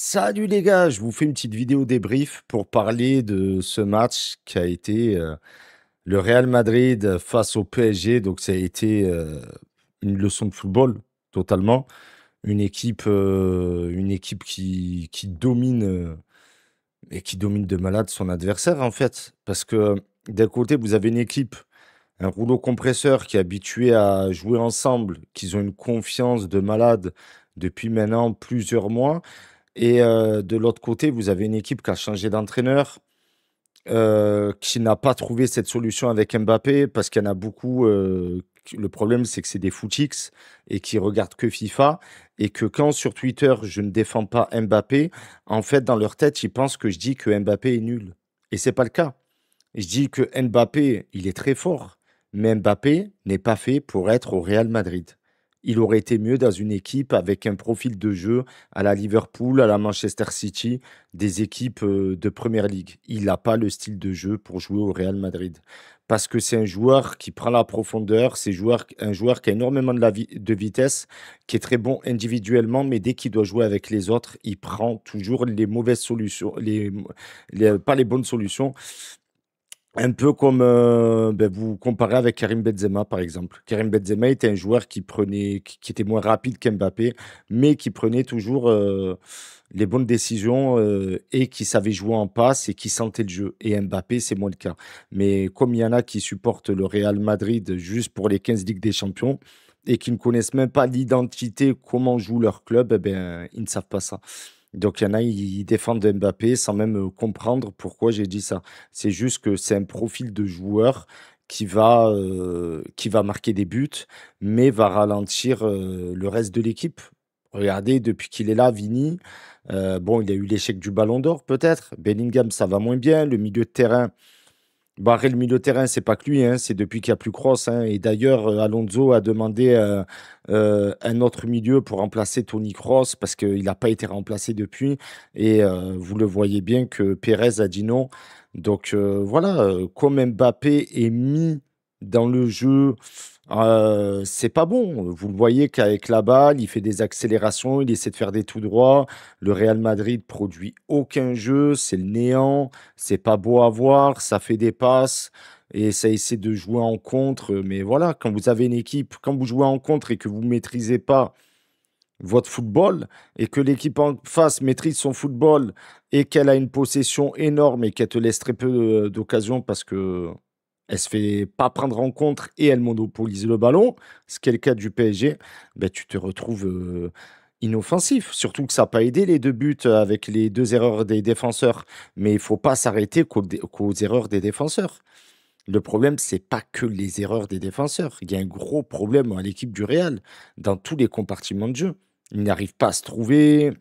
Salut les gars, je vous fais une petite vidéo débrief pour parler de ce match qui a été le Real Madrid face au PSG. Donc ça a été une leçon de football totalement. Une équipe qui domine et qui domine de malade son adversaire en fait. Parce que d'un côté, vous avez une équipe, un rouleau compresseur qui est habitué à jouer ensemble, qu'ils ont une confiance de malade depuis maintenant plusieurs mois. Et de l'autre côté, vous avez une équipe qui a changé d'entraîneur, qui n'a pas trouvé cette solution avec Mbappé, parce qu'il y en a beaucoup. Le problème, c'est que c'est des footix et qui regardent que FIFA. Et que quand sur Twitter, je ne défends pas Mbappé, en fait, dans leur tête, ils pensent que je dis que Mbappé est nul. Et c'est pas le cas. Je dis que Mbappé, il est très fort, mais Mbappé n'est pas fait pour être au Real Madrid. Il aurait été mieux dans une équipe avec un profil de jeu à la Liverpool, à la Manchester City, des équipes de Première Ligue. Il n'a pas le style de jeu pour jouer au Real Madrid. Parce que c'est un joueur qui prend la profondeur, un joueur qui a énormément de vitesse, qui est très bon individuellement, mais dès qu'il doit jouer avec les autres, il prend toujours les mauvaises solutions, pas les bonnes solutions. Un peu comme ben, vous comparez avec Karim Benzema, par exemple. Karim Benzema était un joueur qui était moins rapide qu'Mbappé, mais qui prenait toujours les bonnes décisions et qui savait jouer en passe et qui sentait le jeu. Et Mbappé, c'est moins le cas. Mais comme il y en a qui supportent le Real Madrid juste pour les 15 Ligues des Champions et qui ne connaissent même pas l'identité, comment joue leur club, eh ben, ils ne savent pas ça. Donc, il y en a, ils défendent Mbappé sans même comprendre pourquoi j'ai dit ça. C'est juste que c'est un profil de joueur qui va marquer des buts, mais va ralentir le reste de l'équipe. Regardez, depuis qu'il est là, Vini, bon, il a eu l'échec du Ballon d'Or, peut-être. Bellingham, ça va moins bien. Le milieu de terrain, barrer le milieu de terrain, c'est pas que lui, hein, c'est depuis qu'il n'y a plus Kroos, hein. Et d'ailleurs, Alonso a demandé un autre milieu pour remplacer Toni Kroos parce qu'il n'a pas été remplacé depuis. Et vous le voyez bien que Pérez a dit non. Donc voilà, comme Mbappé est mis dans le jeu, c'est pas bon. Vous le voyez qu'avec la balle, il fait des accélérations, il essaie de faire des tout droits. Le Real Madrid produit aucun jeu, c'est le néant. C'est pas beau à voir, ça fait des passes et ça essaie de jouer en contre. Mais voilà, quand vous avez une équipe, quand vous jouez en contre et que vous ne maîtrisez pas votre football et que l'équipe en face maîtrise son football et qu'elle a une possession énorme et qu'elle te laisse très peu d'occasions parce que elle se fait pas prendre en contre et elle monopolise le ballon, ce qui est le cas du PSG, ben, tu te retrouves inoffensif. Surtout que ça n'a pas aidé les deux buts avec les deux erreurs des défenseurs. Mais il faut pas s'arrêter qu'aux erreurs des défenseurs. Le problème, c'est pas que les erreurs des défenseurs. Il y a un gros problème à l'équipe du Real dans tous les compartiments de jeu. Ils n'arrivent pas à se trouver.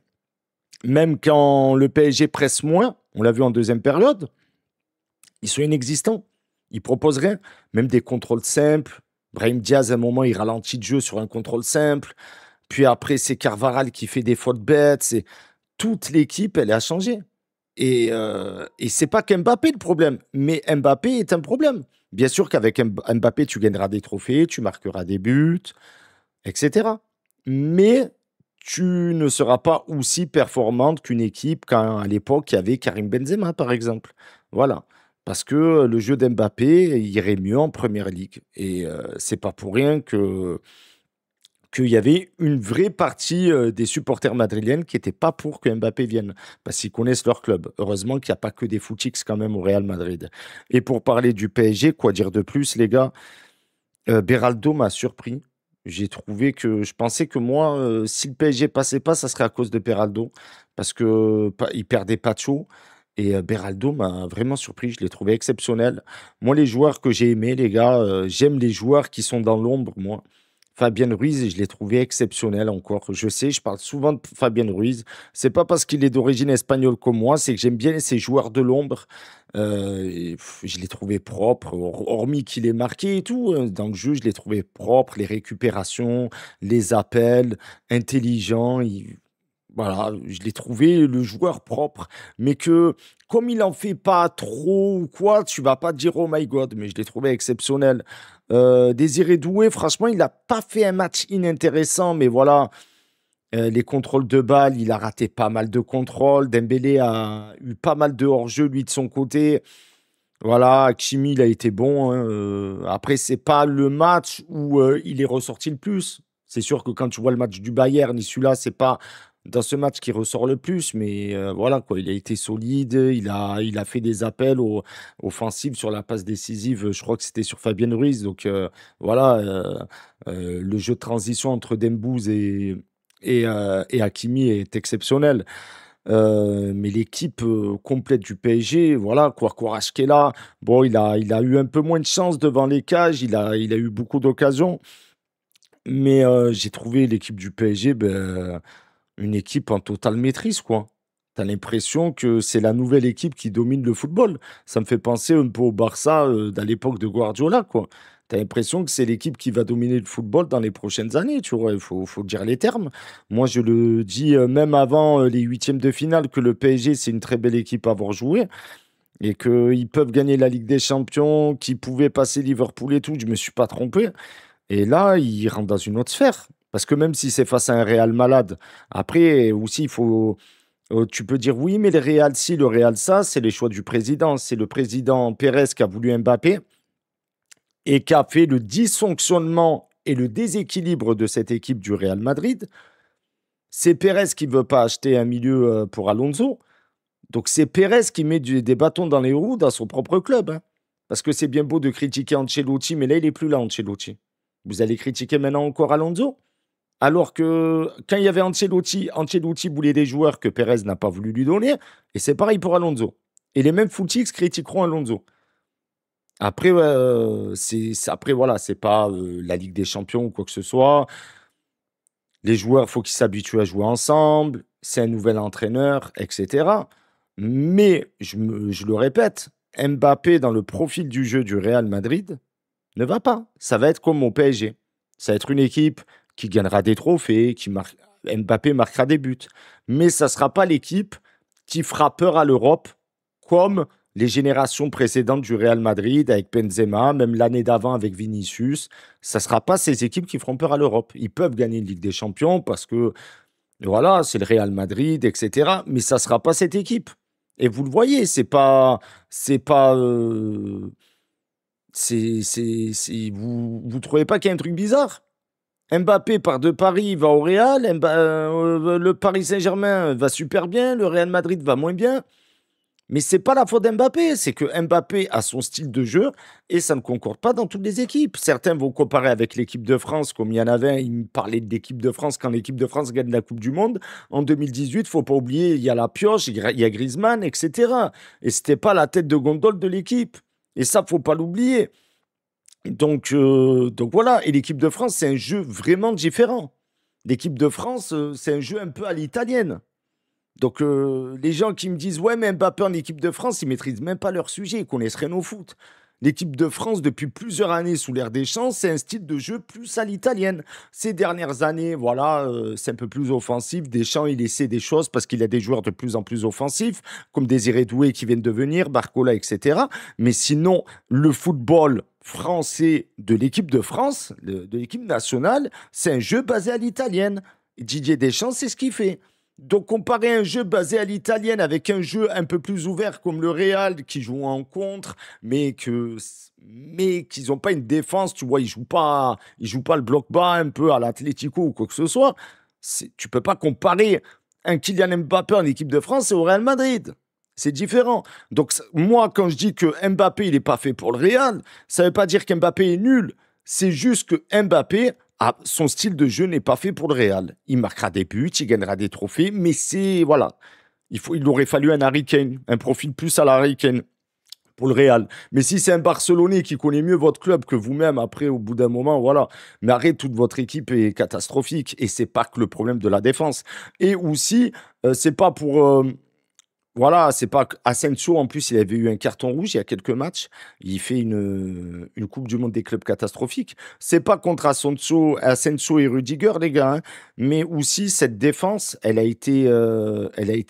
Même quand le PSG presse moins, on l'a vu en deuxième période, ils sont inexistants. Ils proposent rien. Même des contrôles simples. Brahim Diaz, à un moment, il ralentit de jeu sur un contrôle simple. Puis après, c'est Carvaral qui fait des fautes bêtes. C'est toute l'équipe, elle a changé. Et c'est pas qu'Mbappé le problème, mais Mbappé est un problème. Bien sûr qu'avec Mbappé, tu gagneras des trophées, tu marqueras des buts, etc. Mais tu ne seras pas aussi performante qu'une équipe quand à l'époque il y avait Karim Benzema, par exemple. Voilà. Parce que le jeu d'Mbappé irait mieux en première ligue. Et c'est pas pour rien qu'il y avait une vraie partie des supporters madrilènes qui n'étaient pas pour que Mbappé vienne, parce qu'ils connaissent leur club. Heureusement qu'il n'y a pas que des footix quand même au Real Madrid. Et pour parler du PSG, quoi dire de plus, les gars? Beraldo m'a surpris. J'ai trouvé que je pensais que moi, si le PSG passait pas, ça serait à cause de Beraldo, parce que il perdait pas de chaud. Et Beraldo m'a vraiment surpris, je l'ai trouvé exceptionnel. Moi, les joueurs que j'ai aimés, les gars, j'aime les joueurs qui sont dans l'ombre, moi. Fabien Ruiz, je l'ai trouvé exceptionnel encore. Je sais, je parle souvent de Fabien Ruiz. C'est pas parce qu'il est d'origine espagnole comme moi, c'est que j'aime bien ces joueurs de l'ombre. Je l'ai trouvé propre, hormis qu'il est marqué et tout. Dans le jeu, je l'ai trouvé propre, les récupérations, les appels, intelligent. Voilà, je l'ai trouvé le joueur propre, mais que comme il en fait pas trop ou quoi, tu vas pas dire oh my god, mais je l'ai trouvé exceptionnel. Désiré Doué, franchement, il n'a pas fait un match inintéressant, mais voilà, Les contrôles de balles, il a raté pas mal de contrôles. Dembélé a eu pas mal de hors-jeu, lui, de son côté. Voilà, Hakimi, il a été bon, hein. Après, c'est pas le match où il est ressorti le plus. C'est sûr que quand tu vois le match du Bayern, ni celui-là, c'est pas dans ce match qui ressort le plus. Mais voilà, quoi, il a été solide. Il a fait des appels offensifs sur la passe décisive. Je crois que c'était sur Fabien Ruiz. Donc voilà, le jeu de transition entre Dembouz et Hakimi est exceptionnel. Mais l'équipe complète du PSG, voilà, Kvaratskhelia, bon, il a eu un peu moins de chance devant les cages, il a eu beaucoup d'occasions, mais j'ai trouvé l'équipe du PSG, ben, une équipe en totale maîtrise, quoi. T'as l'impression que c'est la nouvelle équipe qui domine le football. Ça me fait penser un peu au Barça à l'époque de Guardiola, quoi. T'as l'impression que c'est l'équipe qui va dominer le football dans les prochaines années, tu vois. Il faut dire les termes. Moi, je le dis même avant les huitièmes de finale que le PSG, c'est une très belle équipe à avoir joué et qu'ils peuvent gagner la Ligue des Champions, qu'ils pouvaient passer Liverpool et tout. Je me suis pas trompé. Et là, ils rentrent dans une autre sphère. Parce que même si c'est face à un Real malade, après aussi, il faut. Tu peux dire oui, mais le Real ci, le Real ça, c'est les choix du président. C'est le président Pérez qui a voulu Mbappé et qui a fait le dysfonctionnement et le déséquilibre de cette équipe du Real Madrid. C'est Pérez qui ne veut pas acheter un milieu pour Alonso. Donc c'est Pérez qui met des bâtons dans les roues dans son propre club, hein. Parce que c'est bien beau de critiquer Ancelotti, mais là, il n'est plus là, Ancelotti. Vous allez critiquer maintenant encore Alonso? Alors que quand il y avait Ancelotti, Ancelotti voulait des joueurs que Pérez n'a pas voulu lui donner. Et c'est pareil pour Alonso. Et les mêmes footix critiqueront Alonso. Après, après voilà, c'est pas la Ligue des Champions ou quoi que ce soit. Les joueurs, il faut qu'ils s'habituent à jouer ensemble. C'est un nouvel entraîneur, etc. Mais, je le répète, Mbappé, dans le profil du jeu du Real Madrid, ne va pas. Ça va être comme au PSG. Ça va être une équipe qui gagnera des trophées, Mbappé marquera des buts. Mais ça ne sera pas l'équipe qui fera peur à l'Europe comme les générations précédentes du Real Madrid avec Benzema, même l'année d'avant avec Vinicius. Ça ne sera pas ces équipes qui feront peur à l'Europe. Ils peuvent gagner une Ligue des Champions parce que voilà, c'est le Real Madrid, etc. Mais ça ne sera pas cette équipe. Et vous le voyez, c'est pas, vous trouvez pas qu'il y a un truc bizarre? Mbappé part de Paris, il va au Real, le Paris Saint-Germain va super bien, le Real Madrid va moins bien. Mais c'est pas la faute d'Mbappé, c'est que Mbappé a son style de jeu et ça ne concorde pas dans toutes les équipes. Certains vont comparer avec l'équipe de France, comme il y en avait, ils me parlaient de l'équipe de France quand l'équipe de France gagne la Coupe du Monde. En 2018, faut pas oublier, il y a la pioche, il y a Griezmann, etc. Et c'était pas la tête de gondole de l'équipe. Et ça, faut pas l'oublier. Donc voilà, et l'équipe de France, c'est un jeu vraiment différent. L'équipe de France, c'est un jeu un peu à l'italienne. Donc les gens qui me disent, ouais, mais Mbappé en équipe de France, ils maîtrisent même pas leur sujet, ils connaissent rien au foot. L'équipe de France, depuis plusieurs années sous l'ère Deschamps, c'est un style de jeu plus à l'italienne. Ces dernières années, voilà, c'est un peu plus offensif. Deschamps, il essaie des choses parce qu'il a des joueurs de plus en plus offensifs, comme Désiré Doué qui viennent de venir, Barcola, etc. Mais sinon, le football français de l'équipe de France, de l'équipe nationale, c'est un jeu basé à l'italienne. Didier Deschamps, c'est ce qu'il fait. Donc, comparer un jeu basé à l'italienne avec un jeu un peu plus ouvert comme le Real qui joue en contre, mais qu'ils n'ont pas une défense, tu vois, ils jouent pas le bloc bas un peu à l'Atlético ou quoi que ce soit. Tu peux pas comparer un Kylian Mbappé en équipe de France et au Real Madrid. C'est différent. Donc, moi, quand je dis que Mbappé, il n'est pas fait pour le Real, ça ne veut pas dire qu'Mbappé est nul. C'est juste que Mbappé, son style de jeu n'est pas fait pour le Real. Il marquera des buts, il gagnera des trophées, mais c'est, voilà. Il aurait fallu un Harry Kane, un profil plus à la Harry Kane pour le Real. Mais si c'est un Barcelonais qui connaît mieux votre club que vous-même, après, au bout d'un moment, voilà. Mais arrête, toute votre équipe est catastrophique. Et c'est pas que le problème de la défense. Et aussi, c'est pas pour, voilà, c'est pas Asensio, en plus, il avait eu un carton rouge il y a quelques matchs. Il fait une Coupe du Monde des clubs catastrophique. C'est pas contre Asensio et Rudiger, les gars, hein, mais aussi cette défense, elle a été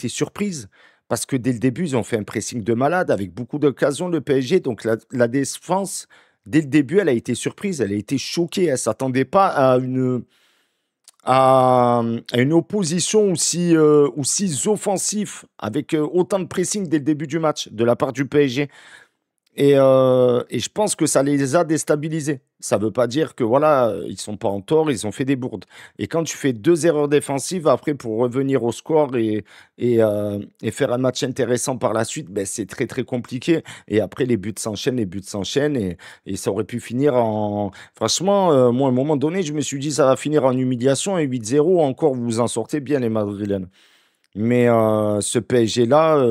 surprise. Parce que dès le début, ils ont fait un pressing de malade avec beaucoup d'occasions, le PSG. Donc la défense, dès le début, elle a été surprise, elle a été choquée. Elle ne s'attendait pas à une opposition aussi offensif, avec autant de pressing dès le début du match de la part du PSG. Et je pense que ça les a déstabilisés. Ça ne veut pas dire que voilà, ils sont pas en tort, ils ont fait des bourdes. Et quand tu fais deux erreurs défensives, après pour revenir au score et faire un match intéressant par la suite, ben, c'est très très compliqué. Et après les buts s'enchaînent et ça aurait pu finir en. Franchement, moi à un moment donné, je me suis dit ça va finir en humiliation et 8-0 encore vous vous en sortez bien les Madrilènes. Mais ce PSG-là,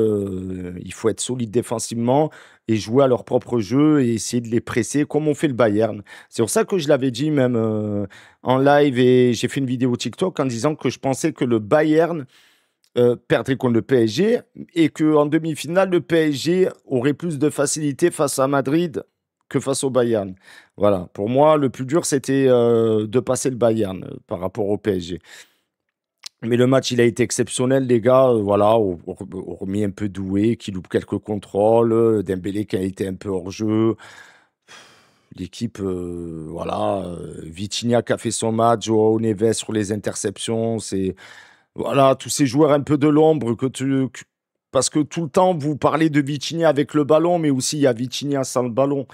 il faut être solide défensivement et jouer à leur propre jeu et essayer de les presser comme on fait le Bayern. C'est pour ça que je l'avais dit même en live et j'ai fait une vidéo TikTok en disant que je pensais que le Bayern perdrait contre le PSG et qu'en demi-finale, le PSG aurait plus de facilité face à Madrid que face au Bayern. Voilà, pour moi, le plus dur, c'était de passer le Bayern par rapport au PSG. Mais le match, il a été exceptionnel, les gars. Voilà, hormis un peu Doué qui loupe quelques contrôles, Dembélé qui a été un peu hors jeu. L'équipe, voilà, Vitinha qui a fait son match, Joao Neves sur les interceptions. C'est voilà, tous ces joueurs un peu de l'ombre parce que tout le temps vous parlez de Vitinha avec le ballon, mais aussi il y a Vitinha sans le ballon.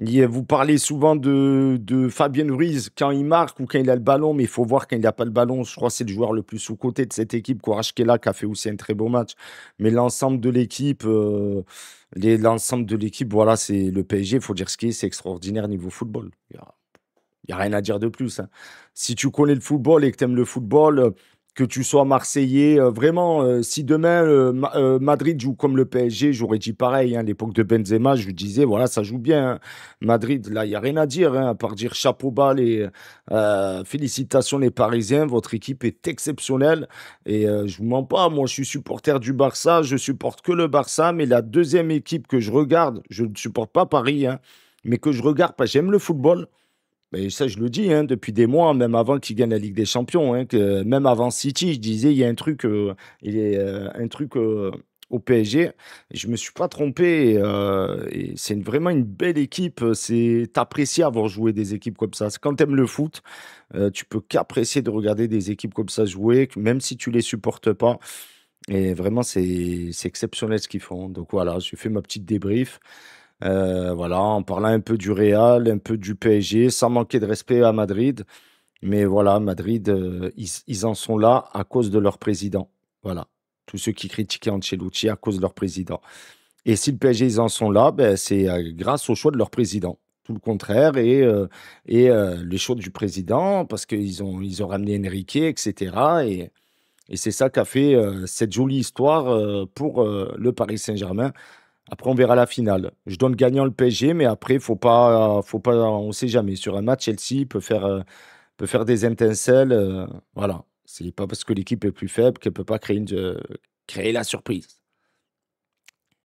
Vous parlez souvent de Fabien Ruiz quand il marque ou quand il a le ballon, mais il faut voir quand il n'a pas le ballon. Je crois que c'est le joueur le plus sous-coté de cette équipe, Kvaratskhelia, qui a fait aussi un très beau match. Mais l'ensemble de l'équipe, voilà, c'est le PSG, il faut dire ce qui est, c'est extraordinaire niveau football. Il y a rien à dire de plus, hein. Si tu connais le football et que tu aimes le football, que tu sois Marseillais, vraiment, si demain Madrid joue comme le PSG, j'aurais dit pareil, hein. À l'époque de Benzema, je lui disais, voilà, ça joue bien, hein. Madrid, là, il n'y a rien à dire, hein, à part dire chapeau bas, félicitations les Parisiens, votre équipe est exceptionnelle. Et je vous mens pas, moi je suis supporter du Barça, je supporte que le Barça, mais la deuxième équipe que je regarde, je ne supporte pas Paris, hein, mais que je regarde parce que j'aime le football. Mais ça, je le dis, hein, depuis des mois, même avant qu'il gagne la Ligue des Champions, hein, même avant City, je disais, il y a un truc, un truc au PSG. Et je me suis pas trompé. Et c'est vraiment une belle équipe. C'est apprécié avoir joué des équipes comme ça. Quand tu aimes le foot, tu peux qu'apprécier de regarder des équipes comme ça jouer, même si tu les supportes pas. Et vraiment, c'est exceptionnel ce qu'ils font. Donc voilà, j'ai fait ma petite débrief. Voilà, en parlant un peu du Real, un peu du PSG, sans manquer de respect à Madrid. Mais voilà, Madrid, ils en sont là à cause de leur président. Voilà. Tous ceux qui critiquaient Ancelotti à cause de leur président. Et si le PSG, ils en sont là, ben, c'est grâce au choix de leur président. Tout le contraire. Et les choix du président, parce ils ont ramené Enrique, etc. Et c'est ça qui a fait cette jolie histoire pour le Paris Saint-Germain. Après, on verra la finale. Je donne gagnant le PSG, mais après, on sait jamais. Sur un match, Chelsea peut faire des étincelles. Voilà. C'est pas parce que l'équipe est plus faible qu'elle peut pas créer la surprise.